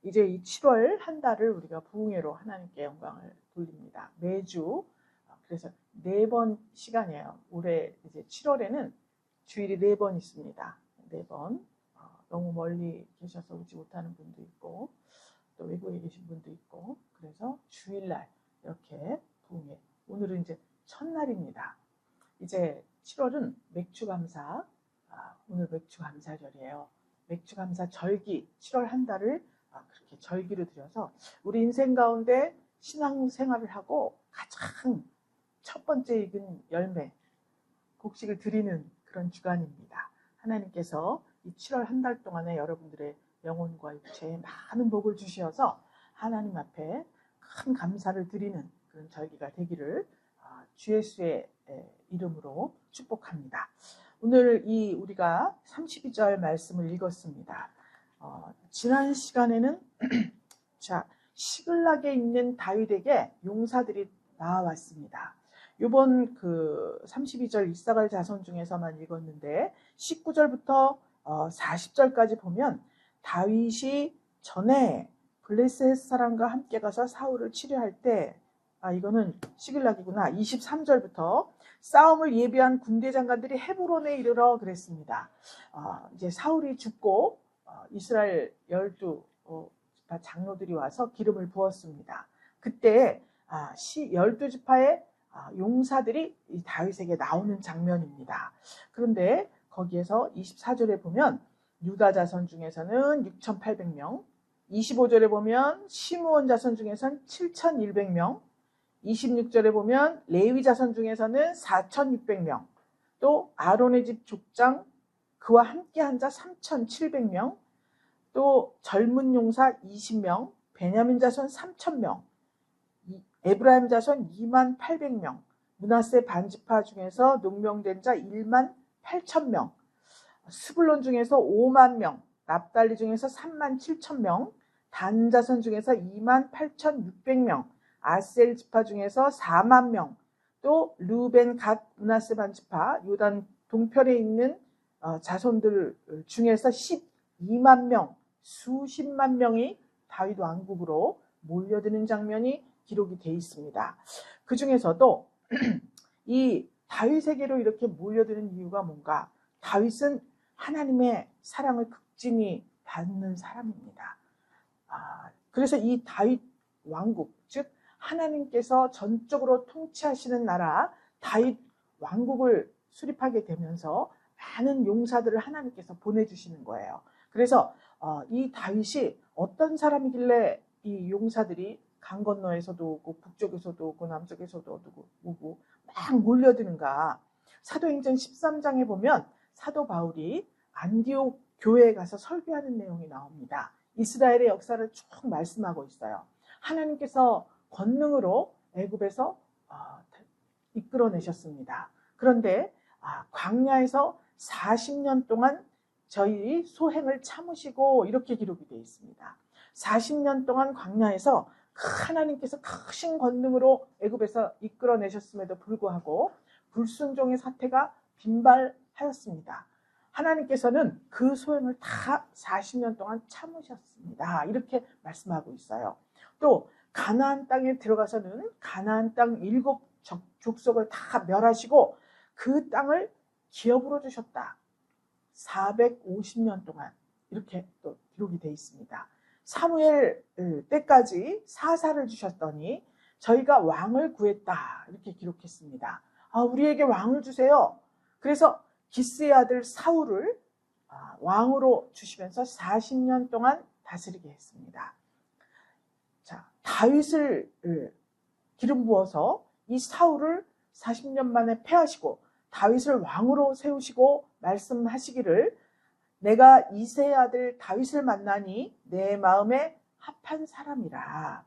이제 이 7월 한 달을 우리가 부흥회로 하나님께 영광을 돌립니다. 매주 그래서 4번 시간이에요. 올해 이제 7월에는 주일이 4번 있습니다. 4번. 너무 멀리 계셔서 오지 못하는 분도 있고 또 외국에 계신 분도 있고 그래서 주일날 이렇게 부흥회. 오늘은 이제 첫날입니다. 이제 7월은 맥주감사. 오늘 맥주감사절이에요. 맥주감사 절기 7월 한 달을 그렇게 절기로 드려서 우리 인생 가운데 신앙생활을 하고 가장 첫 번째 익은 열매 곡식을 드리는 그런 주간입니다. 하나님께서 이 7월 한 달 동안에 여러분들의 영혼과 육체에 많은 복을 주셔서 하나님 앞에 큰 감사를 드리는 그런 절기가 되기를 주 예수의 이름으로 축복합니다. 오늘 우리가 32절 말씀을 읽었습니다. 지난 시간에는 자, 시글락에 있는 다윗에게 용사들이 나와왔습니다. 이번 32절 이사갈 자손 중에서만 읽었는데 19절부터 40절까지 보면 다윗이 전에 블레셋 사람과 함께 가서 사울을 치료할 때 이거는 시글락이구나. 23절부터 싸움을 예비한 군대 장관들이 헤브론에 이르러 그랬습니다. 이제 사울이 죽고 이스라엘 12 장로들이 와서 기름을 부었습니다. 그때 12지파의 용사들이 이 다윗에게 나오는 장면입니다. 그런데 거기에서 24절에 보면 유다 자손 중에서는 6,800명, 25절에 보면 시므온 자손 중에서는 7,100명, 26절에 보면 레위 자손 중에서는 4,600명, 또 아론의 집 족장 그와 함께한 자 3,700명, 또 젊은 용사 20명, 베냐민 자손 3,000명, 에브라임 자손 28,000명, 므낫세 반지파 중에서 농명된 자 18,000명, 스불론 중에서 50,000명, 납달리 중에서 37,000명, 단 자손 중에서 28,600명, 아셀 지파 중에서 40,000명, 또 르벤 갓 므낫세 반지파 요단 동편에 있는 자손들 중에서 12만 명, 수십만 명이 다윗 왕국으로 몰려드는 장면이 기록이 되어 있습니다. 그 중에서도 이 다윗에게로 이렇게 몰려드는 이유가 뭔가? 다윗은 하나님의 사랑을 극진히 받는 사람입니다. 그래서 이 다윗 왕국, 즉 하나님께서 전적으로 통치하시는 나라 다윗 왕국을 수립하게 되면서 많은 용사들을 하나님께서 보내주시는 거예요. 그래서 이 다윗이 어떤 사람이길래 이 용사들이 강 건너에서도 오고 북쪽에서도 오고 남쪽에서도 오고 막 몰려드는가. 사도행전 13장에 보면 사도 바울이 안디옥 교회에 가서 설교하는 내용이 나옵니다. 이스라엘의 역사를 쭉 말씀하고 있어요. 하나님께서 권능으로 애굽에서 이끌어내셨습니다. 그런데 광야에서 40년 동안 저희 소행을 참으시고 이렇게 기록이 되어 있습니다. 40년 동안 광야에서 하나님께서 크신 권능으로 애굽에서 이끌어내셨음에도 불구하고 불순종의 사태가 빈발하였습니다. 하나님께서는 그 소행을 다 40년 동안 참으셨습니다. 이렇게 말씀하고 있어요. 또 가나안 땅에 들어가서는 가나안 땅 7 족속을 다 멸하시고 그 땅을 기업으로 주셨다. 450년 동안 이렇게 또 기록이 되어 있습니다. 사무엘 때까지 사사를 주셨더니 저희가 왕을 구했다. 이렇게 기록했습니다. 우리에게 왕을 주세요. 그래서 기스의 아들 사울을 왕으로 주시면서 40년 동안 다스리게 했습니다. 자, 다윗을 기름 부어서 이 사울을 40년 만에 패하시고 다윗을 왕으로 세우시고 말씀하시기를 내가 이새의 아들 다윗을 만나니 내 마음에 합한 사람이라.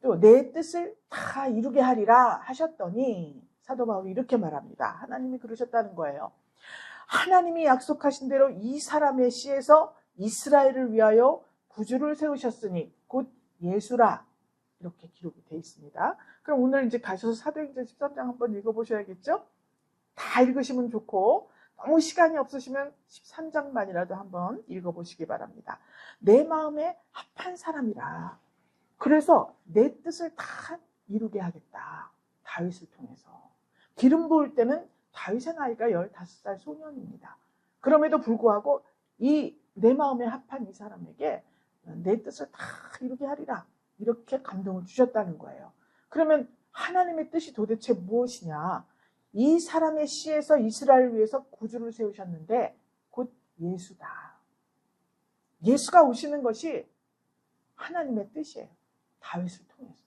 또 내 뜻을 다 이루게 하리라 하셨더니 사도 바울이 이렇게 말합니다. 하나님이 그러셨다는 거예요. 하나님이 약속하신 대로 이 사람의 씨에서 이스라엘을 위하여 구주를 세우셨으니 곧 예수라. 이렇게 기록이 되어 있습니다. 그럼 오늘 이제 가셔서 사도행전 13장 한번 읽어보셔야겠죠? 다 읽으시면 좋고 너무 시간이 없으시면 13장만이라도 한번 읽어보시기 바랍니다. 내 마음에 합한 사람이라. 그래서 내 뜻을 다 이루게 하겠다. 다윗을 통해서. 기름 부을 때는 다윗의 나이가 15살 소년입니다. 그럼에도 불구하고 이 내 마음에 합한 이 사람에게 내 뜻을 다 이루게 하리라. 이렇게 감동을 주셨다는 거예요. 그러면 하나님의 뜻이 도대체 무엇이냐? 이 사람의 씨에서 이스라엘을 위해서 구주를 세우셨는데 곧 예수다. 예수가 오시는 것이 하나님의 뜻이에요. 다윗을 통해서.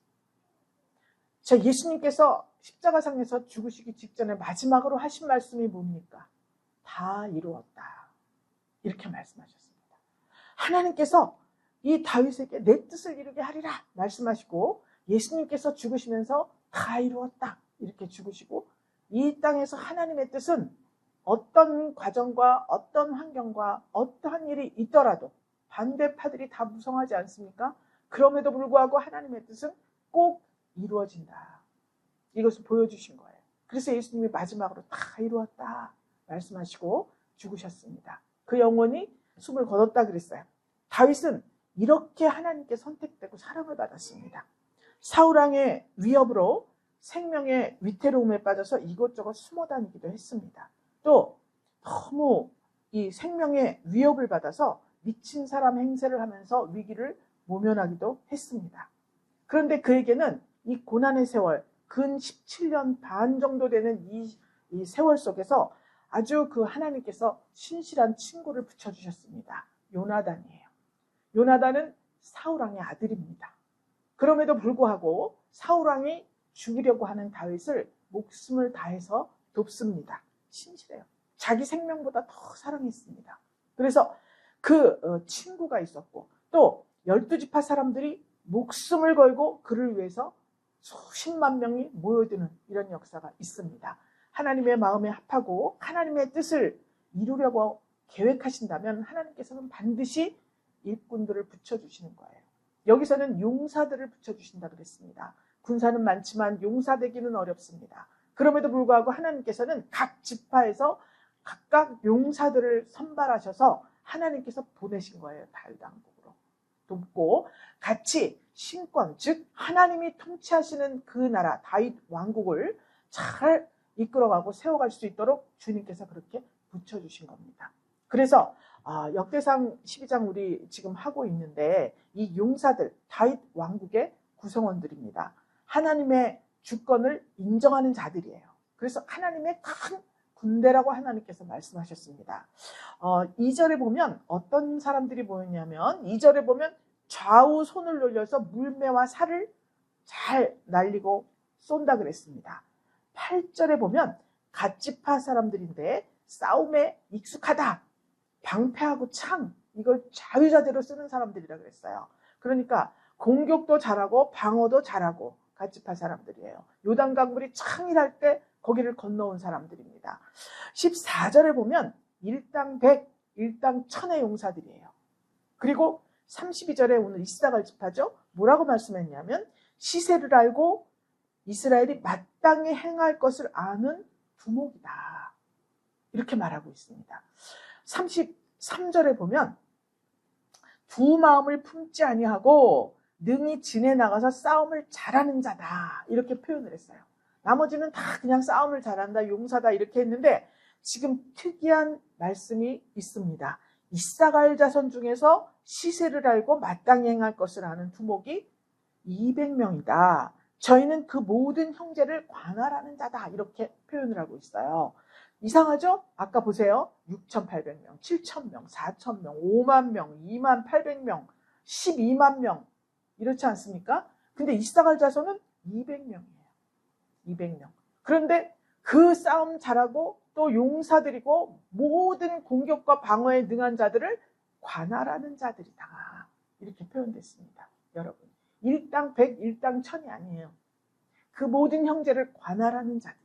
자, 예수님께서 십자가상에서 죽으시기 직전에 마지막으로 하신 말씀이 뭡니까? 다 이루었다. 이렇게 말씀하셨습니다. 하나님께서 이 다윗에게 내 뜻을 이루게 하리라 말씀하시고, 예수님께서 죽으시면서 다 이루었다 이렇게 죽으시고, 이 땅에서 하나님의 뜻은 어떤 과정과 어떤 환경과 어떠한 일이 있더라도 반대파들이 다 무성하지 않습니까? 그럼에도 불구하고 하나님의 뜻은 꼭 이루어진다. 이것을 보여주신 거예요. 그래서 예수님이 마지막으로 다 이루었다 말씀하시고 죽으셨습니다. 그 영혼이 숨을 거뒀다 그랬어요. 다윗은 이렇게 하나님께 선택되고 사랑을 받았습니다. 사울왕의 위협으로 생명의 위태로움에 빠져서 이곳저곳 숨어 다니기도 했습니다. 또 너무 이 생명의 위협을 받아서 미친 사람 행세를 하면서 위기를 모면하기도 했습니다. 그런데 그에게는 이 고난의 세월, 근 17년 반 정도 되는 이 세월 속에서 아주 그 하나님께서 신실한 친구를 붙여주셨습니다. 요나단이에요. 요나단은 사울왕의 아들입니다. 그럼에도 불구하고 사울왕이 죽이려고 하는 다윗을 목숨을 다해서 돕습니다. 신실해요. 자기 생명보다 더 사랑했습니다. 그래서 그 친구가 있었고, 또 12지파 사람들이 목숨을 걸고 그를 위해서 수십만 명이 모여드는 이런 역사가 있습니다. 하나님의 마음에 합하고 하나님의 뜻을 이루려고 계획하신다면 하나님께서는 반드시 일꾼들을 붙여주시는 거예요. 여기서는 용사들을 붙여주신다고 했습니다. 군사는 많지만 용사 되기는 어렵습니다. 그럼에도 불구하고 하나님께서는 각 지파에서 각각 용사들을 선발하셔서 하나님께서 보내신 거예요. 다윗 왕국으로 돕고 같이 신권, 즉 하나님이 통치하시는 그 나라 다윗 왕국을 잘 이끌어가고 세워갈 수 있도록 주님께서 그렇게 붙여주신 겁니다. 그래서 역대상 12장 우리 지금 하고 있는데 이 용사들 다윗 왕국의 구성원들입니다. 하나님의 주권을 인정하는 자들이에요. 그래서 하나님의 큰 군대라고 하나님께서 말씀하셨습니다. 2절에 보면 어떤 사람들이 보였냐면 2절에 보면 좌우 손을 놀려서 물매와 살을 잘 날리고 쏜다 그랬습니다. 8절에 보면 갓지파 사람들인데 싸움에 익숙하다. 방패하고 창 이걸 자유자재로 쓰는 사람들이라 그랬어요. 그러니까 공격도 잘하고 방어도 잘하고 갓지파 사람들이에요. 요단강물이 창이랄 때 거기를 건너온 사람들입니다. 14절에 보면 일당 100, 일당 1000의 용사들이에요. 그리고 32절에 오늘 이사갈 지파죠. 뭐라고 말씀했냐면 시세를 알고 이스라엘이 마땅히 행할 것을 아는 두목이다. 이렇게 말하고 있습니다. 33절에 보면 두 마음을 품지 아니하고 능히 진에 나가서 싸움을 잘하는 자다. 이렇게 표현을 했어요. 나머지는 다 그냥 싸움을 잘한다, 용사다 이렇게 했는데 지금 특이한 말씀이 있습니다. 이사갈 자손 중에서 시세를 알고 마땅히 행할 것을 아는 두목이 200명이다. 저희는 그 모든 형제를 관할하는 자다. 이렇게 표현을 하고 있어요. 이상하죠? 아까 보세요. 6,800명, 7,000명, 4,000명, 5만 명, 2만 800명, 12만 명 이렇지 않습니까? 근데 이사갈 자손은 200명이에요. 200명. 그런데 그 싸움 잘하고 또 용사들이고 모든 공격과 방어에 능한 자들을 관할하는 자들이다. 이렇게 표현됐습니다. 여러분. 일당 100, 일당 1000이 아니에요. 그 모든 형제를 관할하는 자들.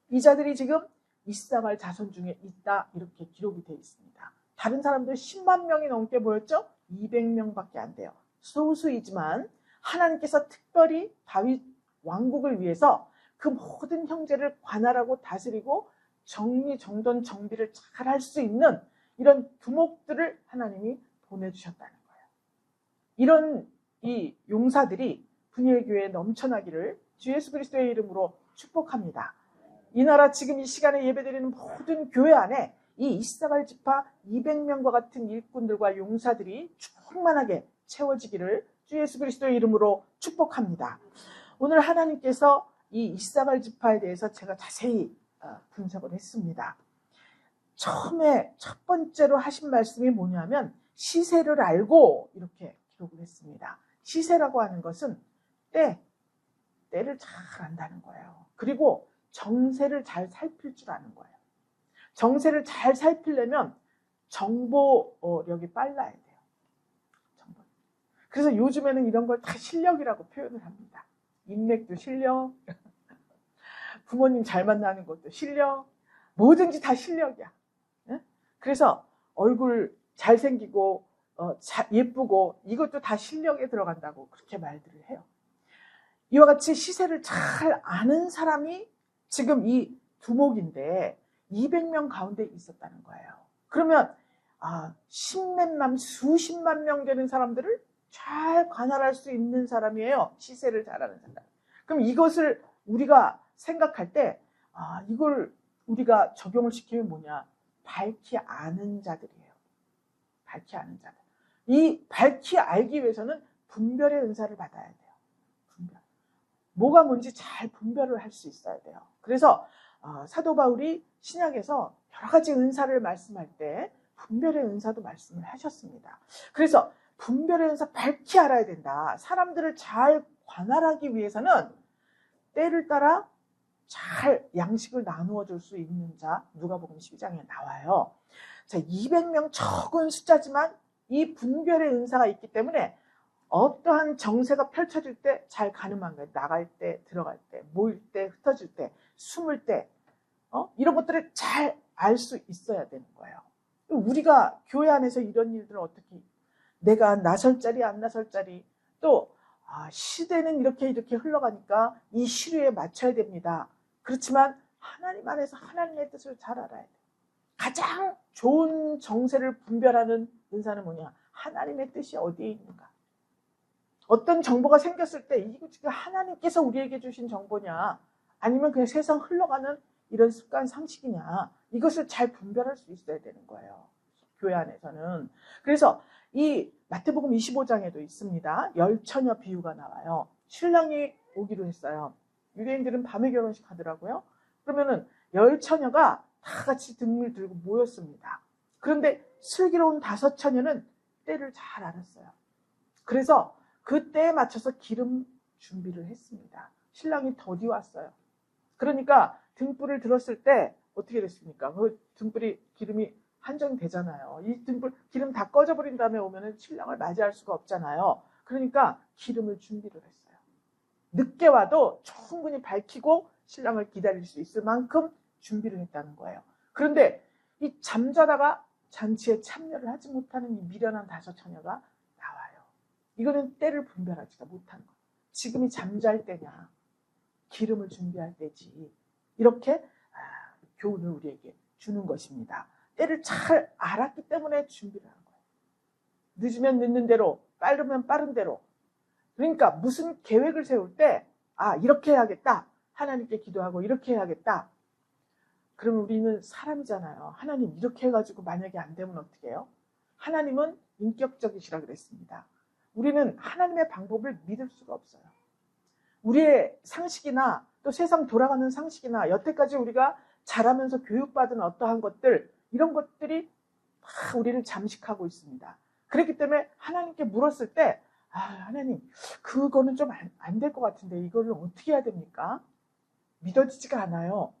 이 자들이 지금 이사갈 자손 중에 있다. 이렇게 기록이 되어 있습니다. 다른 사람들 10만 명이 넘게 모였죠? 200명밖에 안 돼요. 소수이지만 하나님께서 특별히 다윗 왕국을 위해서 그 모든 형제를 관할하고 다스리고 정리정돈 정비를 잘 할 수 있는 이런 두목들을 하나님이 보내주셨다는 거예요. 이런 이 용사들이 분이엘 교회에 넘쳐나기를 주 예수 그리스도의 이름으로 축복합니다. 이 나라 지금 이 시간에 예배드리는 모든 교회 안에 이 이사갈 지파 200명과 같은 일꾼들과 용사들이 충만하게 채워지기를 주 예수 그리스도의 이름으로 축복합니다. 오늘 하나님께서 이 이사갈 지파에 대해서 제가 자세히 분석을 했습니다. 처음에 첫 번째로 하신 말씀이 뭐냐면 시세를 알고 이렇게 기록을 했습니다. 시세라고 하는 것은 때를 잘 안다는 거예요. 그리고 정세를 잘 살필 줄 아는 거예요. 정세를 잘 살피려면 정보력이 빨라야 돼요. 정보. 그래서 요즘에는 이런 걸 다 실력이라고 표현을 합니다. 인맥도 실력, 부모님 잘 만나는 것도 실력, 뭐든지 다 실력이야. 그래서 얼굴 잘생기고 예쁘고 이것도 다 실력에 들어간다고 그렇게 말들을 해요. 이와 같이 시세를 잘 아는 사람이 지금 이 두목인데 200명 가운데 있었다는 거예요. 그러면 십몇만, 수십만 명 되는 사람들을 잘 관할할 수 있는 사람이에요. 시세를 잘 아는 사람. 그럼 이것을 우리가 생각할 때 이걸 우리가 적용을 시키면 뭐냐? 밝히 아는 자들이에요. 밝히 아는 자들. 이 밝히 알기 위해서는 분별의 은사를 받아야 돼요. 분별. 뭐가 뭔지 잘 분별을 할 수 있어야 돼요. 그래서 사도 바울이 신약에서 여러 가지 은사를 말씀할 때 분별의 은사도 말씀을 하셨습니다. 그래서 분별의 은사 밝히 알아야 된다. 사람들을 잘 관할하기 위해서는 때를 따라 잘 양식을 나누어 줄 수 있는 자, 누가복음 12장에 나와요. 자, 200명 적은 숫자지만 이 분별의 은사가 있기 때문에 어떠한 정세가 펼쳐질 때 잘 가늠한 거예요. 나갈 때, 들어갈 때, 모일 때, 흩어질 때, 숨을 때, 이런 것들을 잘 알 수 있어야 되는 거예요. 우리가 교회 안에서 이런 일들을 어떻게, 내가 나설 자리, 안 나설 자리, 또 시대는 이렇게 흘러가니까 이 시류에 맞춰야 됩니다. 그렇지만 하나님 안에서 하나님의 뜻을 잘 알아야 돼요. 가장 좋은 정세를 분별하는 은사는 뭐냐? 하나님의 뜻이 어디에 있는가? 어떤 정보가 생겼을 때 이거 지금 하나님께서 우리에게 주신 정보냐? 아니면 그냥 세상 흘러가는 이런 습관 상식이냐? 이것을 잘 분별할 수 있어야 되는 거예요. 교회 안에서는. 그래서 이 마태복음 25장에도 있습니다. 열처녀 비유가 나와요. 신랑이 오기로 했어요. 유대인들은 밤에 결혼식 하더라고요. 그러면은 열처녀가 다 같이 등을 들고 모였습니다. 그런데 슬기로운 5처녀는 때를 잘 알았어요. 그래서 그 때에 맞춰서 기름 준비를 했습니다. 신랑이 더디 왔어요. 그러니까 등불을 들었을 때 어떻게 됐습니까? 그 등불이 기름이 한정이 되잖아요. 이 등불 기름 다 꺼져버린 다음에 오면은 신랑을 맞이할 수가 없잖아요. 그러니까 기름을 준비를 했어요. 늦게 와도 충분히 밝히고 신랑을 기다릴 수 있을 만큼 준비를 했다는 거예요. 그런데 이 잠자다가 잔치에 참여를 하지 못하는 이 미련한 5처녀가 나와요. 이거는 때를 분별하지가 못하는 거예요. 지금이 잠잘 때냐, 기름을 준비할 때지. 이렇게 교훈을 우리에게 주는 것입니다. 때를 잘 알았기 때문에 준비를 한 거예요. 늦으면 늦는 대로, 빠르면 빠른 대로. 그러니까 무슨 계획을 세울 때 이렇게 해야겠다. 하나님께 기도하고 이렇게 해야겠다. 그러면 우리는 사람이잖아요. 하나님 이렇게 해가지고 만약에 안 되면 어떻게 해요? 하나님은 인격적이시라 그랬습니다. 우리는 하나님의 방법을 믿을 수가 없어요. 우리의 상식이나 또 세상 돌아가는 상식이나 여태까지 우리가 자라면서 교육받은 어떠한 것들, 이런 것들이 다 우리를 잠식하고 있습니다. 그렇기 때문에 하나님께 물었을 때 하나님 그거는 좀 안 될 것 같은데 이거를 어떻게 해야 됩니까? 믿어지지가 않아요.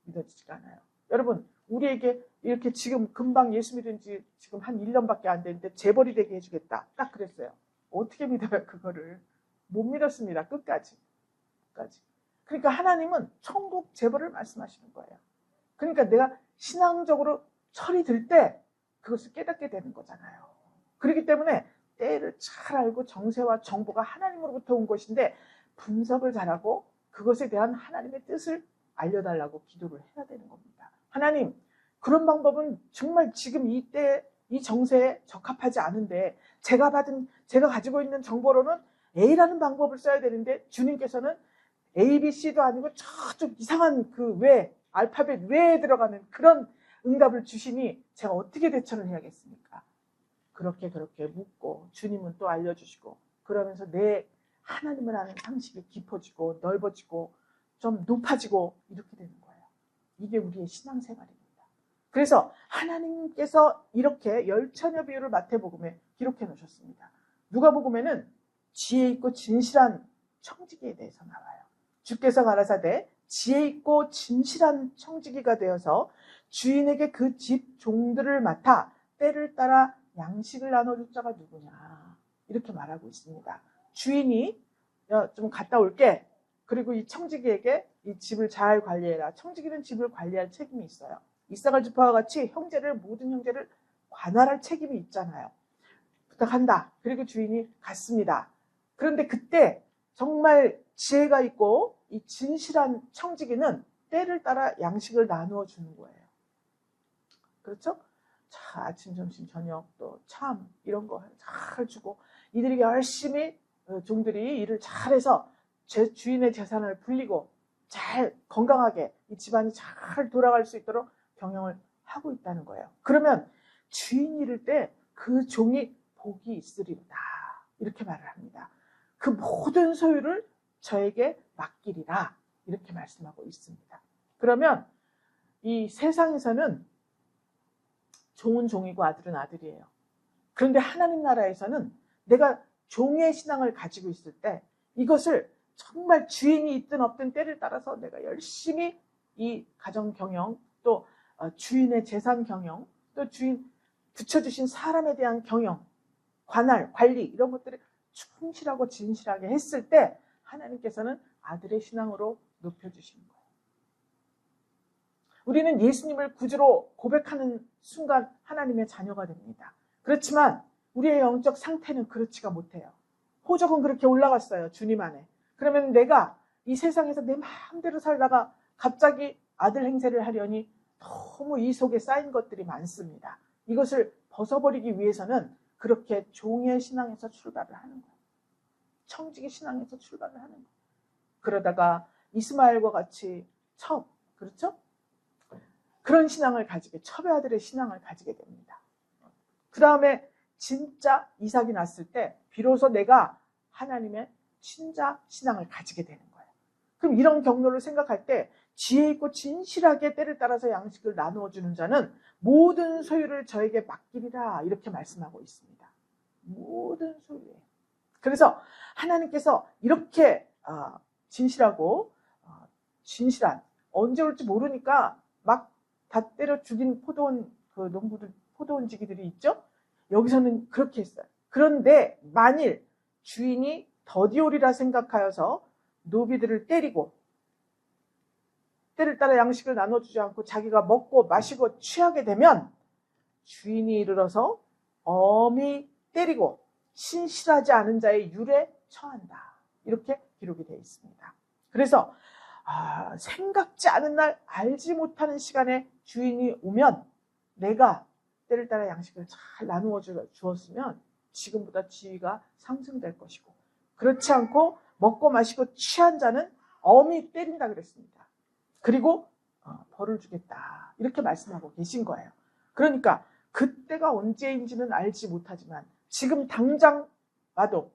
믿어지지가 않아요. 여러분 우리에게 이렇게 지금 금방 예수 믿은 지 지금 한 1년밖에 안 됐는데 재벌이 되게 해주겠다. 딱 그랬어요. 어떻게 믿어요 그거를? 못 믿었습니다. 끝까지. 그러니까 하나님은 천국 재벌을 말씀하시는 거예요. 그러니까 내가 신앙적으로 철이 들 때 그것을 깨닫게 되는 거잖아요. 그렇기 때문에 때를 잘 알고 정세와 정보가 하나님으로부터 온 것인데 분석을 잘하고 그것에 대한 하나님의 뜻을 알려달라고 기도를 해야 되는 겁니다. 하나님, 그런 방법은 정말 지금 이때 이 정세에 적합하지 않은데 제가 가지고 있는 정보로는 A라는 방법을 써야 되는데 주님께서는 A, B, C도 아니고 저쪽 이상한 그 외, 알파벳 외에 들어가는 그런 응답을 주시니 제가 어떻게 대처를 해야겠습니까? 그렇게 묻고 주님은 또 알려주시고 그러면서 내 하나님을 아는 상식이 깊어지고 넓어지고 좀 높아지고 이렇게 되는 거예요. 이게 우리의 신앙생활입니다. 그래서 하나님께서 이렇게 열처녀 비유를 마태복음에 기록해 놓으셨습니다. 누가복음에는 지혜 있고 진실한 청지기에 대해서 나와요. 주께서 가라사대 지혜 있고 진실한 청지기가 되어서 주인에게 그 집 종들을 맡아 때를 따라 양식을 나눠줄 자가 누구냐 이렇게 말하고 있습니다. 주인이 좀 갔다 올게. 그리고 이 청지기에게 이 집을 잘 관리해라. 청지기는 집을 관리할 책임이 있어요. 이사갈 지파와 같이 모든 형제를 관할할 책임이 있잖아요. 부탁한다. 그리고 주인이 갔습니다. 그런데 그때 정말 지혜가 있고 이 진실한 청지기는 때를 따라 양식을 나누어 주는 거예요. 그렇죠? 자, 아침, 점심, 저녁 또 참 이런 거 잘 주고 이들이 열심히 종들이 일을 잘해서 제 주인의 재산을 불리고 잘 건강하게 이 집안이 잘 돌아갈 수 있도록 경영을 하고 있다는 거예요. 그러면 주인이 이를 때 그 종이 복이 있으리로다 이렇게 말을 합니다. 그 모든 소유를 저에게 맡기리라 이렇게 말씀하고 있습니다. 그러면 이 세상에서는 종은 종이고 아들은 아들이에요. 그런데 하나님 나라에서는 내가 종의 신앙을 가지고 있을 때 이것을 정말 주인이 있든 없든 때를 따라서 내가 열심히 이 가정 경영 또 주인의 재산 경영 또 주인 붙여주신 사람에 대한 경영 관할 관리 이런 것들을 충실하고 진실하게 했을 때 하나님께서는 아들의 신앙으로 높여주시는 거예요. 우리는 예수님을 구주로 고백하는 순간 하나님의 자녀가 됩니다. 그렇지만 우리의 영적 상태는 그렇지가 못해요. 호적은 그렇게 올라갔어요. 주님 안에. 그러면 내가 이 세상에서 내 마음대로 살다가 갑자기 아들 행세를 하려니 너무 이 속에 쌓인 것들이 많습니다. 이것을 벗어버리기 위해서는 그렇게 종의 신앙에서 출발을 하는 거예요. 청지기 신앙에서 출발을 하는 거예요. 그러다가 이스마엘과 같이 그렇죠? 그런 신앙을 첩의 아들의 신앙을 가지게 됩니다. 그 다음에 진짜 이삭이 났을 때 비로소 내가 하나님의 친자 신앙을 가지게 되는 거예요. 그럼 이런 경로를 생각할 때 지혜 있고 진실하게 때를 따라서 양식을 나누어 주는 자는 모든 소유를 저에게 맡기리라 이렇게 말씀하고 있습니다. 모든 소유에. 그래서 하나님께서 이렇게 진실하고 진실한 언제 올지 모르니까 막 다 때려 죽인 포도원지기들이 있죠. 여기서는 그렇게 했어요. 그런데 만일 주인이 더디 오리라 생각하여서 노비들을 때리고 때를 따라 양식을 나눠주지 않고 자기가 먹고 마시고 취하게 되면 주인이 이르러서 엄히 때리고 신실하지 않은 자의 율에 처한다. 이렇게 기록이 되어 있습니다. 그래서 생각지 않은 날 알지 못하는 시간에 주인이 오면 내가 때를 따라 양식을 잘 나누어 주었으면 지금보다 지위가 상승될 것이고 그렇지 않고 먹고 마시고 취한 자는 엄히 때린다 그랬습니다. 그리고 벌을 주겠다 이렇게 말씀하고 계신 거예요. 그러니까 그때가 언제인지는 알지 못하지만 지금 당장 와도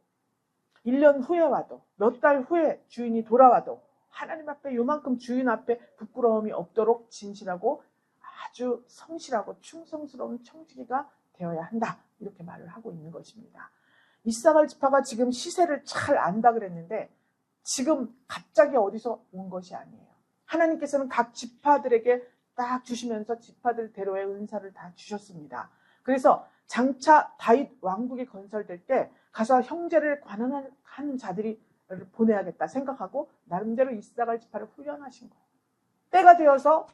1년 후에 와도 몇 달 후에 주인이 돌아와도 하나님 앞에 요만큼 주인 앞에 부끄러움이 없도록 진실하고 아주 성실하고 충성스러운 청지기가 되어야 한다 이렇게 말을 하고 있는 것입니다. 이사갈 지파가 지금 시세를 잘 안다 그랬는데 지금 갑자기 어디서 온 것이 아니에요. 하나님께서는 각 지파들에게 딱 주시면서 지파들대로의 은사를 다 주셨습니다. 그래서 장차 다윗 왕국이 건설될 때 가서 형제를 관할하는 자들이 보내야겠다 생각하고 나름대로 이사갈 지파를 훈련하신 거예요. 때가 되어서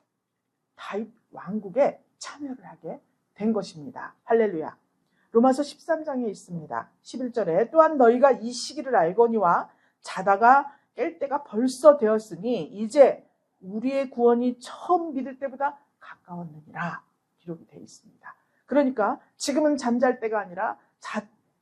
다윗 왕국에 참여를 하게 된 것입니다. 할렐루야. 로마서 13장에 있습니다. 11절에 또한 너희가 이 시기를 알거니와 자다가 깰 때가 벌써 되었으니 이제 우리의 구원이 처음 믿을 때보다 가까웠느니라 기록이 되어 있습니다. 그러니까 지금은 잠잘 때가 아니라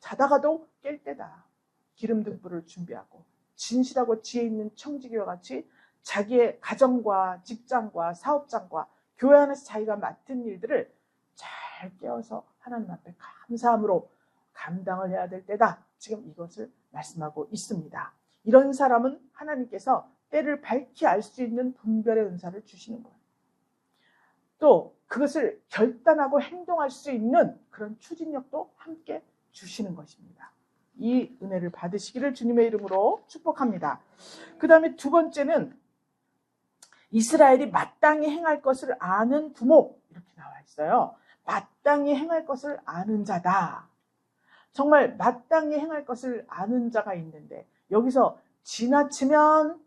자다가도 깰 때다. 기름 등불을 준비하고 진실하고 지혜 있는 청지기와 같이 자기의 가정과 직장과 사업장과 교회 안에서 자기가 맡은 일들을 잘 깨워서 하나님 앞에 감사함으로 감당을 해야 될 때다. 지금 이것을 말씀하고 있습니다. 이런 사람은 하나님께서 때를 밝히 알 수 있는 분별의 은사를 주시는 거예요. 또 그것을 결단하고 행동할 수 있는 그런 추진력도 함께 주시는 것입니다. 이 은혜를 받으시기를 주님의 이름으로 축복합니다. 그 다음에 두 번째는 이스라엘이 마땅히 행할 것을 아는 두목, 이렇게 나와 있어요. 마땅히 행할 것을 아는 자다. 정말 마땅히 행할 것을 아는 자가 있는데 여기서 지나치면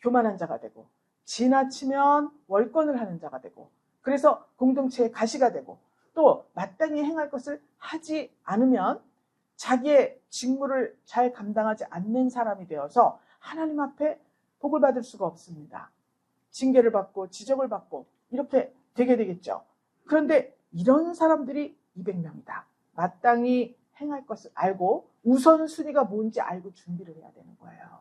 교만한 자가 되고 지나치면 월권을 하는 자가 되고 그래서 공동체의 가시가 되고 또 마땅히 행할 것을 하지 않으면 자기의 직무를 잘 감당하지 않는 사람이 되어서 하나님 앞에 복을 받을 수가 없습니다. 징계를 받고 지적을 받고 이렇게 되게 되겠죠. 그런데 이런 사람들이 200명이다. 마땅히 행할 것을 알고 우선순위가 뭔지 알고 준비를 해야 되는 거예요.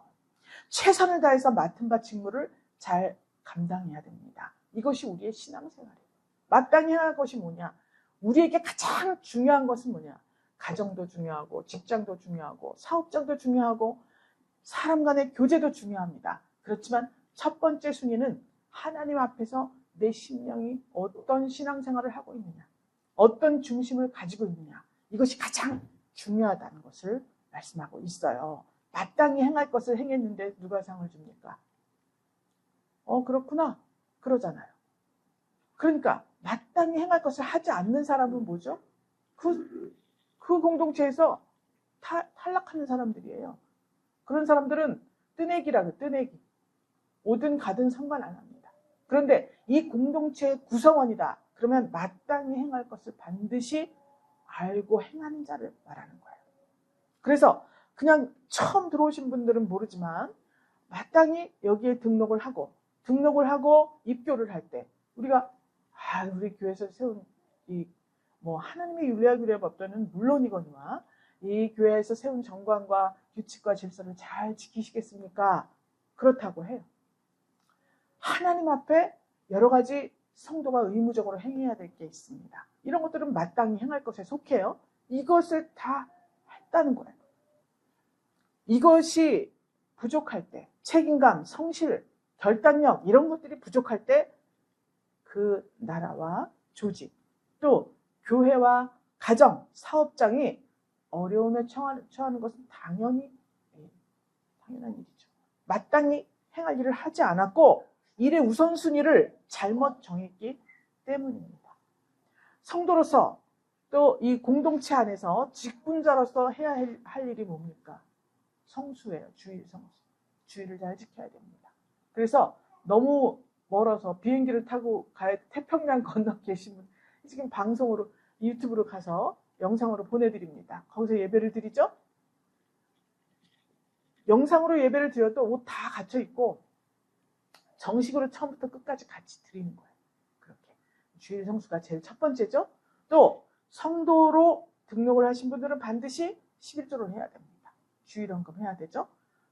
최선을 다해서 맡은 바 직무를 잘 감당해야 됩니다. 이것이 우리의 신앙생활이에요. 마땅히 행할 것이 뭐냐? 우리에게 가장 중요한 것은 뭐냐? 가정도 중요하고 직장도 중요하고 사업장도 중요하고 사람 간의 교제도 중요합니다. 그렇지만 첫 번째 순위는 하나님 앞에서 내 심령이 어떤 신앙생활을 하고 있느냐, 어떤 중심을 가지고 있느냐, 이것이 가장 중요하다는 것을 말씀하고 있어요. 마땅히 행할 것을 행했는데 누가 상을 줍니까? 그렇구나. 그러잖아요. 그러니까 마땅히 행할 것을 하지 않는 사람은 뭐죠? 그 공동체에서 탈락하는 사람들이에요. 그런 사람들은 뜨내기라고, 뜨내기. 오든 가든 상관 안 합니다. 그런데 이 공동체의 구성원이다. 그러면 마땅히 행할 것을 반드시 알고 행하는 자를 말하는 거예요. 그래서 그냥 처음 들어오신 분들은 모르지만 마땅히 여기에 등록을 하고 입교를 할 때 우리가 우리 교회에서 세운 하나님의 윤리와 규례 법도는 물론이거니와 이 교회에서 세운 정관과 규칙과 질서를 잘 지키시겠습니까? 그렇다고 해요. 하나님 앞에 여러 가지 성도가 의무적으로 행해야 될 게 있습니다. 이런 것들은 마땅히 행할 것에 속해요. 이것을 다 했다는 거예요. 이것이 부족할 때, 책임감, 성실, 결단력 이런 것들이 부족할 때 그 나라와 조직, 또 교회와 가정, 사업장이 어려움에 처하는 것은 당연한 일이죠. 마땅히 행할 일을 하지 않았고 일의 우선순위를 잘못 정했기 때문입니다. 성도로서 또 이 공동체 안에서 직분자로서 해야 할 일이 뭡니까? 성수예요. 주일 성수. 주일을 잘 지켜야 됩니다. 그래서 너무 멀어서 비행기를 타고 가야 태평양 건너 계신 분 지금 방송으로 유튜브로 가서 영상으로 보내드립니다. 거기서 예배를 드리죠. 영상으로 예배를 드려도 옷 다 갖춰 입고 정식으로 처음부터 끝까지 같이 드리는 거예요. 그렇게 주일 성수가 제일 첫 번째죠. 또 성도로 등록을 하신 분들은 반드시 11조를 해야 됩니다. 주일 헌금 해야 되죠.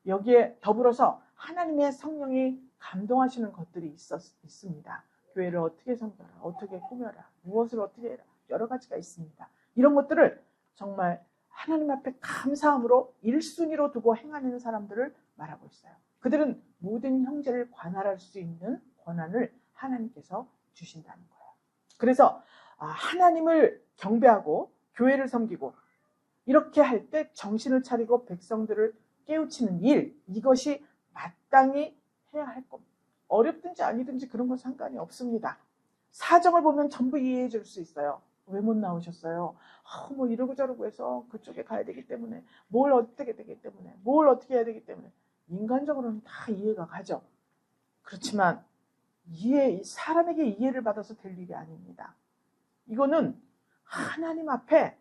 여기에 더불어서 하나님의 성령이 감동하시는 것들이 있습니다. 교회를 어떻게 섬겨라, 어떻게 꾸며라, 무엇을 어떻게 해라, 여러 가지가 있습니다. 이런 것들을 정말 하나님 앞에 감사함으로 1순위로 두고 행하는 사람들을 말하고 있어요. 그들은 모든 형제를 관할할 수 있는 권한을 하나님께서 주신다는 거예요. 그래서 하나님을 경배하고 교회를 섬기고 이렇게 할 때 정신을 차리고 백성들을 깨우치는 일, 이것이 마땅히 해야 할 겁니다. 어렵든지 아니든지 그런 건 상관이 없습니다. 사정을 보면 전부 이해해 줄 수 있어요. 왜 못 나오셨어요? 이러고 저러고 해서 그쪽에 가야 되기 때문에 뭘 어떻게 되기 때문에 뭘 어떻게 해야 되기 때문에 인간적으로는 다 이해가 가죠. 그렇지만 사람에게 이해를 받아서 될 일이 아닙니다. 이거는 하나님 앞에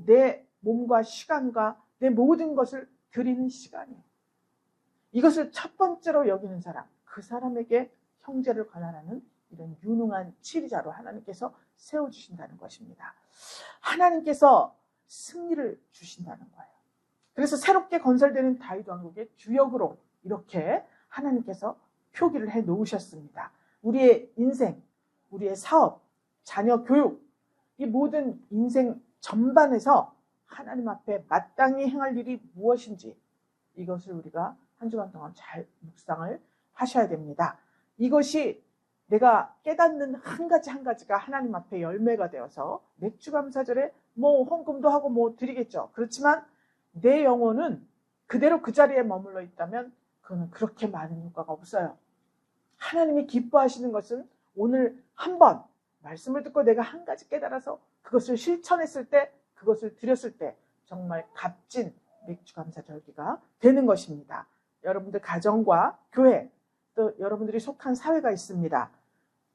내 몸과 시간과 내 모든 것을 드리는 시간이에요. 이것을 첫 번째로 여기는 사람, 그 사람에게 형제를 관할하는 이런 유능한 지휘자로 하나님께서 세워주신다는 것입니다. 하나님께서 승리를 주신다는 거예요. 그래서 새롭게 건설되는 다윗 왕국의 주역으로 이렇게 하나님께서 표기를 해 놓으셨습니다. 우리의 인생, 우리의 사업, 자녀 교육, 이 모든 인생 전반에서 하나님 앞에 마땅히 행할 일이 무엇인지 이것을 우리가 한 주간 동안 잘 묵상을 하셔야 됩니다. 이것이 내가 깨닫는 한 가지 한 가지가 하나님 앞에 열매가 되어서 맥주감사절에 뭐 헌금도 하고 뭐 드리겠죠. 그렇지만 내 영혼은 그대로 그 자리에 머물러 있다면 그거는 그렇게 많은 효과가 없어요. 하나님이 기뻐하시는 것은 오늘 한번 말씀을 듣고 내가 한 가지 깨달아서 그것을 실천했을 때, 그것을 드렸을 때 정말 값진 맥주감사절기가 되는 것입니다. 여러분들 가정과 교회, 또 여러분들이 속한 사회가 있습니다.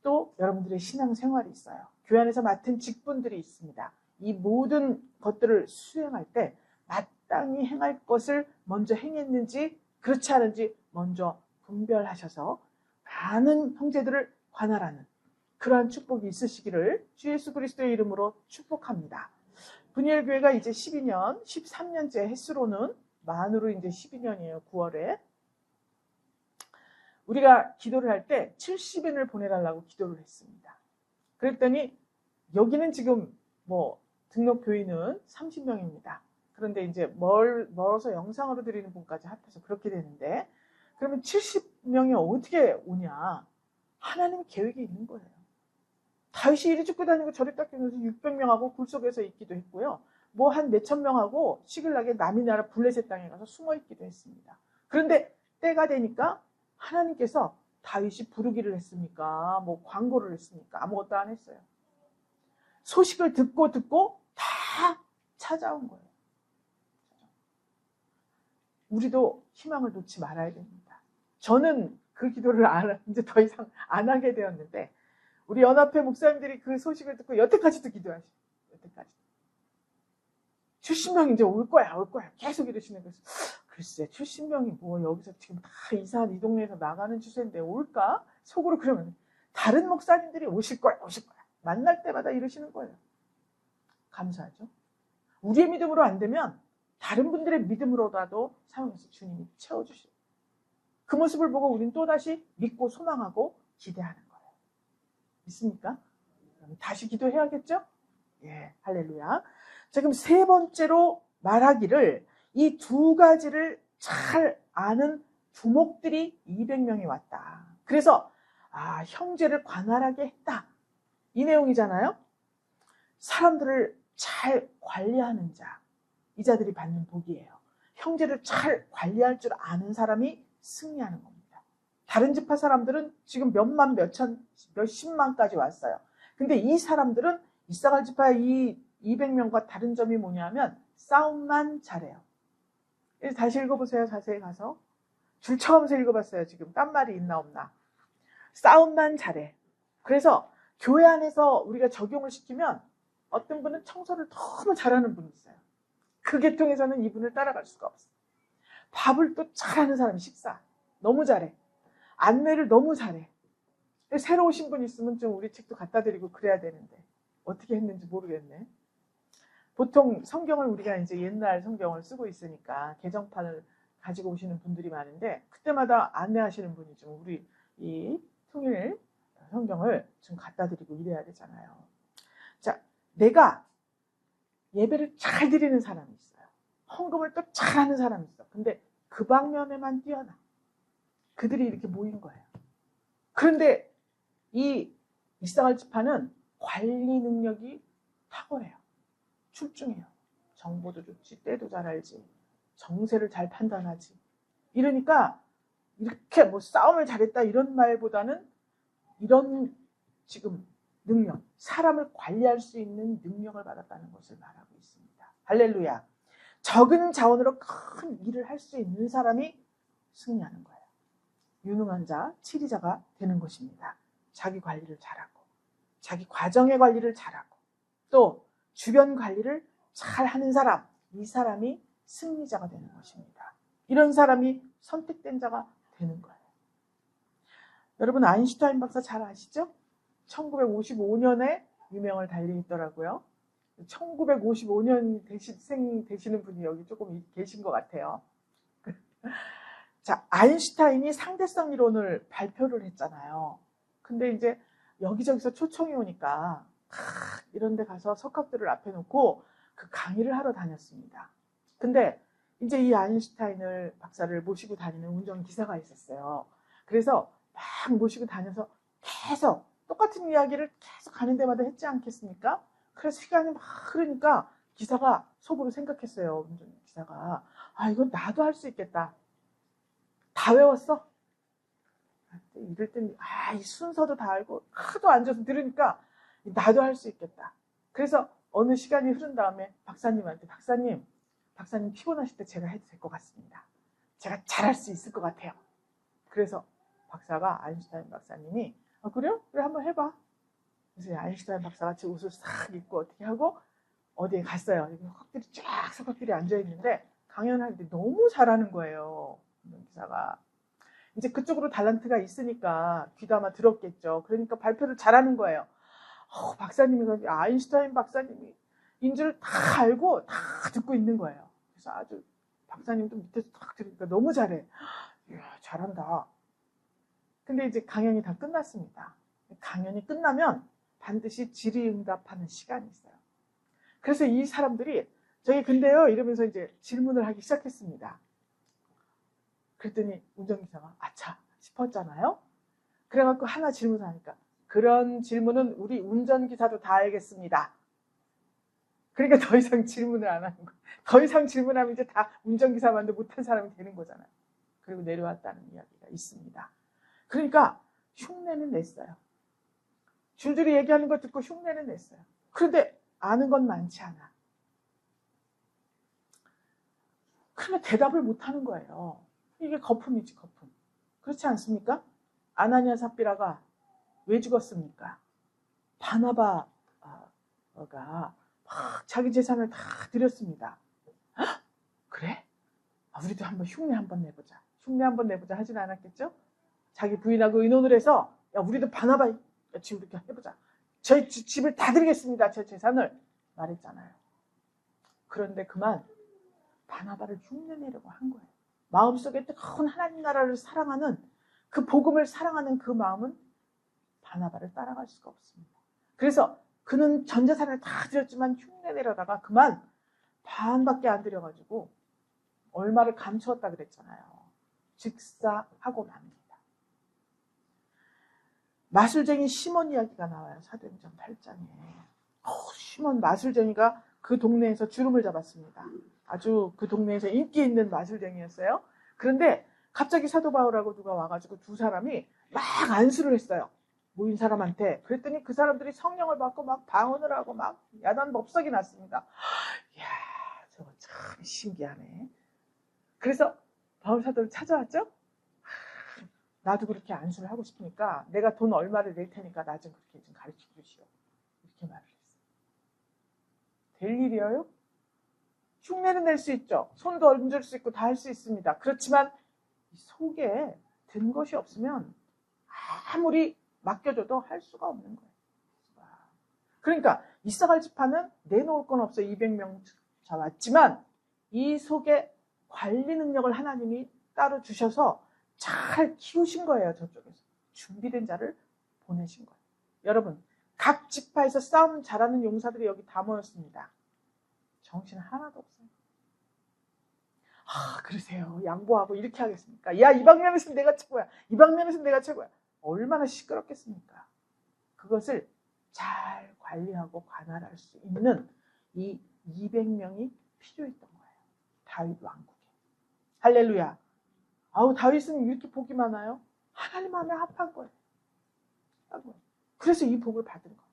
또 여러분들의 신앙생활이 있어요. 교회 안에서 맡은 직분들이 있습니다. 이 모든 것들을 수행할 때 마땅히 행할 것을 먼저 행했는지 그렇지 않은지 먼저 분별하셔서 많은 형제들을 관할하는 그러한 축복이 있으시기를 주 예수 그리스도의 이름으로 축복합니다. 분이엘교회가 이제 12년, 13년째 횟수로는 만으로 이제 12년이에요. 9월에. 우리가 기도를 할 때 70인을 보내달라고 기도를 했습니다. 그랬더니 여기는 지금 뭐 등록 교인은 30명입니다. 그런데 이제 멀어서 영상으로 드리는 분까지 합해서 그렇게 되는데 그러면 70명이 어떻게 오냐? 하나님 계획이 있는 거예요. 다윗이 이리 죽고 다니고 저리 닦이면서 600명하고 굴속에서 있기도 했고요. 뭐 한 몇천 명하고 시글락에 남이 나라 블레셋 땅에 가서 숨어 있기도 했습니다. 그런데 때가 되니까 하나님께서 다윗이 부르기를 했습니까? 뭐 광고를 했습니까? 아무것도 안 했어요. 소식을 듣고 다 찾아온 거예요. 우리도 희망을 놓지 말아야 됩니다. 저는 그 기도를 이제 더 이상 안 하게 되었는데 우리 연합회 목사님들이 그 소식을 듣고 여태까지도 기도하시고 여태까지 70명이 이제 올 거야 계속 이러시는 거예요. 글쎄 70명이 뭐 여기서 지금 다 이사한 이 동네에서 나가는 추세인데 올까? 속으로 그러면 다른 목사님들이 오실 거야 만날 때마다 이러시는 거예요. 감사하죠. 우리의 믿음으로 안 되면 다른 분들의 믿음으로라도 사용해서 주님이 채워주시고 그 모습을 보고 우리는 또다시 믿고 소망하고 기대하는 거예요. 있습니까? 다시 기도해야겠죠? 예, 할렐루야. 자, 그럼 세 번째로 말하기를 이 두 가지를 잘 아는 두목들이 200명이 왔다. 그래서 형제를 관할하게 했다. 이 내용이잖아요. 사람들을 잘 관리하는 자, 이 자들이 받는 복이에요. 형제를 잘 관리할 줄 아는 사람이 승리하는 겁니다. 다른 지파 사람들은 지금 몇만, 몇십만까지 왔어요. 근데 이 사람들은 이사갈 지파의 이 200명과 다른 점이 뭐냐면 싸움만 잘해요. 다시 읽어보세요. 자세히 가서. 줄 처음서 읽어봤어요. 지금 딴 말이 있나 없나. 싸움만 잘해. 그래서 교회 안에서 우리가 적용을 시키면 어떤 분은 청소를 너무 잘하는 분이 있어요. 그 계통에서는 이분을 따라갈 수가 없어요. 밥을 또 잘하는 사람이 식사 너무 잘해. 안내를 너무 잘해. 새로 오신 분 있으면 좀 우리 책도 갖다 드리고 그래야 되는데 어떻게 했는지 모르겠네. 보통 성경을 우리가 이제 옛날 성경을 쓰고 있으니까 개정판을 가지고 오시는 분들이 많은데 그때마다 안내하시는 분이 좀 우리 이 통일 성경을 좀 갖다 드리고 이래야 되잖아요. 자, 내가 예배를 잘 드리는 사람이 있어요. 헌금을 또 잘하는 사람이 있어. 근데 그 방면에만 뛰어나. 그들이 이렇게 모인 거예요. 그런데 이 이사갈 지파는 관리 능력이 탁월해요. 출중해요. 정보도 좋지, 때도 잘 알지, 정세를 잘 판단하지. 이러니까 이렇게 뭐 싸움을 잘했다 이런 말보다는 이런 지금 능력, 사람을 관리할 수 있는 능력을 받았다는 것을 말하고 있습니다. 할렐루야. 적은 자원으로 큰 일을 할 수 있는 사람이 승리하는 거예요. 유능한 자, 치리자가 되는 것입니다. 자기 관리를 잘하고, 자기 과정의 관리를 잘하고, 또 주변 관리를 잘하는 사람, 이 사람이 승리자가 되는 것입니다. 이런 사람이 선택된 자가 되는 거예요. 여러분 아인슈타인 박사 잘 아시죠? 1955년에 유명을 달리했더라고요. 1955년 생 되시는 분이 여기 조금 계신 것 같아요. 자, 아인슈타인이 상대성 이론을 발표를 했잖아요. 근데 이제 여기저기서 초청이 오니까 이런 데 가서 석학들을 앞에 놓고 그 강의를 하러 다녔습니다. 근데 이제 이 아인슈타인을 박사를 모시고 다니는 운전기사가 있었어요. 그래서 막 모시고 다녀서 계속 똑같은 이야기를 계속 가는 데마다 했지 않겠습니까? 그래서 시간이 막 흐르니까 기사가 속으로 생각했어요. 운전기사가. 아, 이건 나도 할 수 있겠다. 다 외웠어? 이럴 땐, 이 순서도 다 알고, 하도 앉아서 들으니까, 나도 할 수 있겠다. 그래서 어느 시간이 흐른 다음에 박사님한테, 박사님 피곤하실 때 제가 해도 될 것 같습니다. 제가 잘할 수 있을 것 같아요. 그래서 아인슈타인 박사님이, 그래요? 그래, 한번 해봐. 그래서 아인슈타인 박사가 제 옷을 싹 입고 어떻게 하고, 어디에 갔어요. 석학들이 쫙 석학들이 앉아있는데, 강연하는데 너무 잘하는 거예요. 기사가. 이제 그쪽으로 달란트가 있으니까 귀담아 들었겠죠. 그러니까 발표를 잘하는 거예요. 박사님이, 아인슈타인 박사님이 인지를 다 알고 다 듣고 있는 거예요. 그래서 아주 박사님도 밑에서 딱 들으니까 너무 잘해. 이야, 잘한다. 근데 이제 강연이 다 끝났습니다. 강연이 끝나면 반드시 질의응답하는 시간이 있어요. 그래서 이 사람들이 저기 근데요 이러면서 이제 질문을 하기 시작했습니다. 그랬더니 운전기사가 아차 싶었잖아요. 그래갖고 하나 질문하니까 그런 질문은 우리 운전기사도 다 알겠습니다. 그러니까 더 이상 질문을 안 하는 거예요. 더 이상 질문하면 이제 다 운전기사만도 못한 사람이 되는 거잖아요. 그리고 내려왔다는 이야기가 있습니다. 그러니까 흉내는 냈어요. 줄줄이 얘기하는 거 듣고 흉내는 냈어요. 그런데 아는 건 많지 않아. 그러면 대답을 못하는 거예요. 이게 거품이지, 거품. 그렇지 않습니까? 아나니아 삽비라가 왜 죽었습니까? 바나바가 막 자기 재산을 다 드렸습니다. 헉? 그래? 우리도 한번 흉내 한번 내보자. 흉내 한번 내보자 하진 않았겠죠? 자기 부인하고 의논을 해서 야 우리도 바나바 지금 이렇게 해보자. 저희 집을 다 드리겠습니다. 제 재산을 말했잖아요. 그런데 그만 바나바를 흉내내려고 한 거예요. 마음속에 뜨거운 하나님 나라를 사랑하는 그 복음을 사랑하는 그 마음은 바나바를 따라갈 수가 없습니다. 그래서 그는 전 재산을 다 드렸지만 흉내내려다가 그만 반밖에 안 드려가지고 얼마를 감추었다 그랬잖아요. 즉사하고 맙니다. 마술쟁이 시몬 이야기가 나와요. 사도행전 8장에. 시몬 마술쟁이가 그 동네에서 주름을 잡았습니다. 아주 그 동네에서 인기 있는 마술쟁이였어요. 그런데 갑자기 사도 바울하고 누가 와가지고 두 사람이 막 안수를 했어요. 모인 사람한테. 그랬더니 그 사람들이 성령을 받고 막 방언을 하고 막 야단 법석이 났습니다. 이야, 저거 참 신기하네. 그래서 바울 사도를 찾아왔죠. 나도 그렇게 안수를 하고 싶으니까 내가 돈 얼마를 낼 테니까 나 좀 그렇게 좀 가르쳐 주시오. 이렇게 말을 했어요. 될 일이에요? 흉내는 낼 수 있죠. 손도 얹을 수 있고 다 할 수 있습니다. 그렇지만 속에 든 것이 없으면 아무리 맡겨줘도 할 수가 없는 거예요. 그러니까 이사갈 지파는 내놓을 건 없어 200명 잡았지만 이 속에 관리 능력을 하나님이 따로 주셔서 잘 키우신 거예요. 저쪽에서 준비된 자를 보내신 거예요. 여러분 각 지파에서 싸움 잘하는 용사들이 여기 다 모였습니다. 정신 하나도 없어요. 그러세요. 양보하고 이렇게 하겠습니까? 야, 이 방면에서는 내가 최고야. 이 방면에서는 내가 최고야. 얼마나 시끄럽겠습니까? 그것을 잘 관리하고 관할할 수 있는 이 200명이 필요했던 거예요. 다윗 왕국에. 할렐루야. 다윗은 이렇게 복이 많아요? 하나님 마음에 합한 거예요. 그래서 이 복을 받은 거예요.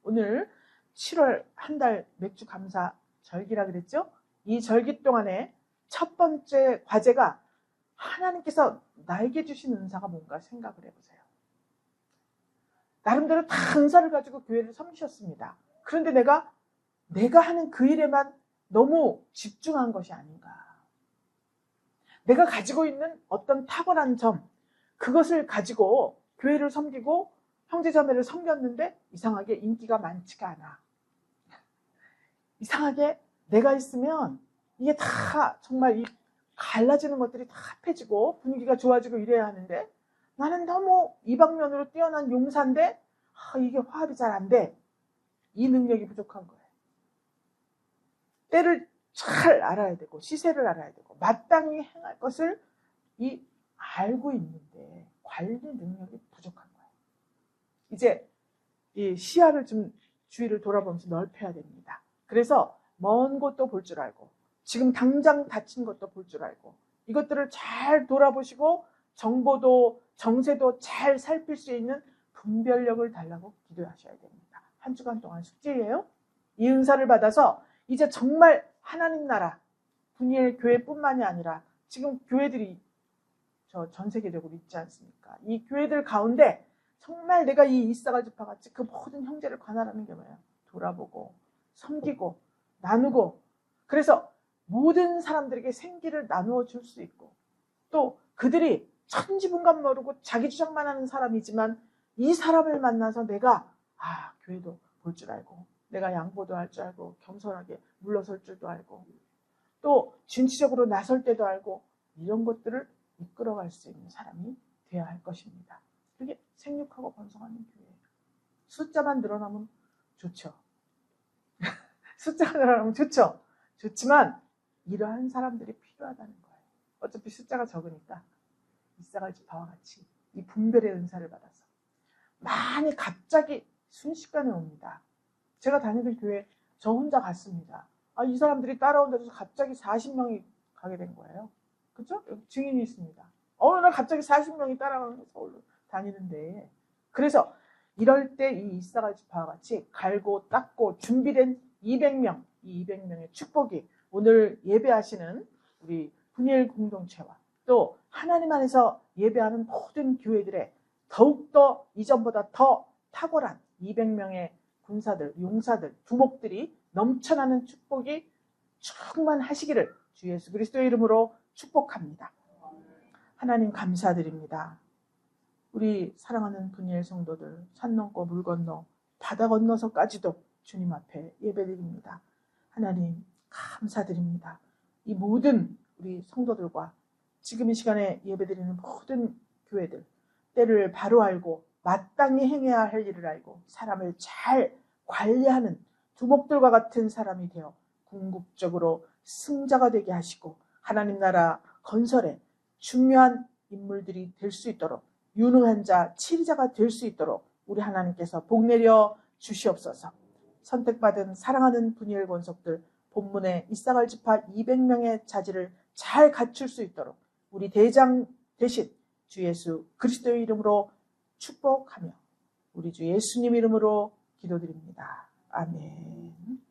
오늘 7월 한 달 맥주 감사 절기라 그랬죠? 이 절기 동안에 첫 번째 과제가 하나님께서 나에게 주신 은사가 뭔가 생각을 해보세요. 나름대로 다 은사를 가지고 교회를 섬기셨습니다. 그런데 내가 하는 그 일에만 너무 집중한 것이 아닌가. 내가 가지고 있는 어떤 탁월한 점, 그것을 가지고 교회를 섬기고 형제자매를 섬겼는데 이상하게 인기가 많지가 않아. 이상하게 내가 있으면 이게 다 정말 이 갈라지는 것들이 다 합해지고 분위기가 좋아지고 이래야 하는데 나는 너무 이방면으로 뛰어난 용사인데 이게 화합이 잘 안 돼. 이 능력이 부족한 거예요. 때를 잘 알아야 되고 시세를 알아야 되고 마땅히 행할 것을 알고 있는데 관리 능력이 부족한 거예요. 이제 이 시야를 좀 주위를 돌아보면서 넓혀야 됩니다. 그래서 먼 곳도 볼 줄 알고 지금 당장 닥친 것도 볼 줄 알고 이것들을 잘 돌아보시고 정보도 정세도 잘 살필 수 있는 분별력을 달라고 기도하셔야 됩니다. 한 주간 동안 숙제예요. 이 은사를 받아서 이제 정말 하나님 나라 분이엘 교회뿐만이 아니라 지금 교회들이 전 세계적으로 있지 않습니까? 이 교회들 가운데 정말 내가 이 이사갈 지파 같이 그 모든 형제를 관할하는 게 뭐예요? 돌아보고 섬기고 나누고 그래서 모든 사람들에게 생기를 나누어 줄 수 있고 또 그들이 천지분간 모르고 자기 주장만 하는 사람이지만 이 사람을 만나서 내가 교회도 볼 줄 알고 내가 양보도 할 줄 알고 겸손하게 물러설 줄도 알고 또 진취적으로 나설 때도 알고 이런 것들을 이끌어갈 수 있는 사람이 되어야 할 것입니다. 그게 생육하고 번성하는 교회예요. 숫자만 늘어나면 좋죠. 숫자가 늘어나면 좋죠. 좋지만 이러한 사람들이 필요하다는 거예요. 어차피 숫자가 적으니까 이사갈 지파와 같이 이 분별의 은사를 받아서 많이 갑자기 순식간에 옵니다. 제가 다니던 교회 저 혼자 갔습니다. 이 사람들이 따라온다고 해서 갑자기 40명이 가게 된 거예요. 그렇죠? 증인이 있습니다. 어느 날 갑자기 40명이 따라가는 서울로 다니는데 그래서 이럴 때 이 이사갈 지파와 같이 갈고 닦고 준비된 200명, 이 200명의 축복이 오늘 예배하시는 우리 분이엘 공동체와 또 하나님 안에서 예배하는 모든 교회들의 더욱더 이전보다 더 탁월한 200명의 군사들, 용사들, 두목들이 넘쳐나는 축복이 충만하시기를 주 예수 그리스도의 이름으로 축복합니다. 하나님 감사드립니다. 우리 사랑하는 분이엘 성도들 산 넘고 물 건너 바다 건너서까지도 주님 앞에 예배드립니다. 하나님 감사드립니다. 이 모든 우리 성도들과 지금 이 시간에 예배드리는 모든 교회들 때를 바로 알고 마땅히 행해야 할 일을 알고 사람을 잘 관리하는 두목들과 같은 사람이 되어 궁극적으로 승자가 되게 하시고 하나님 나라 건설에 중요한 인물들이 될 수 있도록 유능한 자, 치리자가 될 수 있도록 우리 하나님께서 복 내려 주시옵소서. 선택받은 사랑하는 분이엘 권속들 본문에 이사갈 지파 200명의 자질을 잘 갖출 수 있도록 우리 대장 대신 주 예수 그리스도의 이름으로 축복하며 우리 주 예수님 이름으로 기도드립니다. 아멘.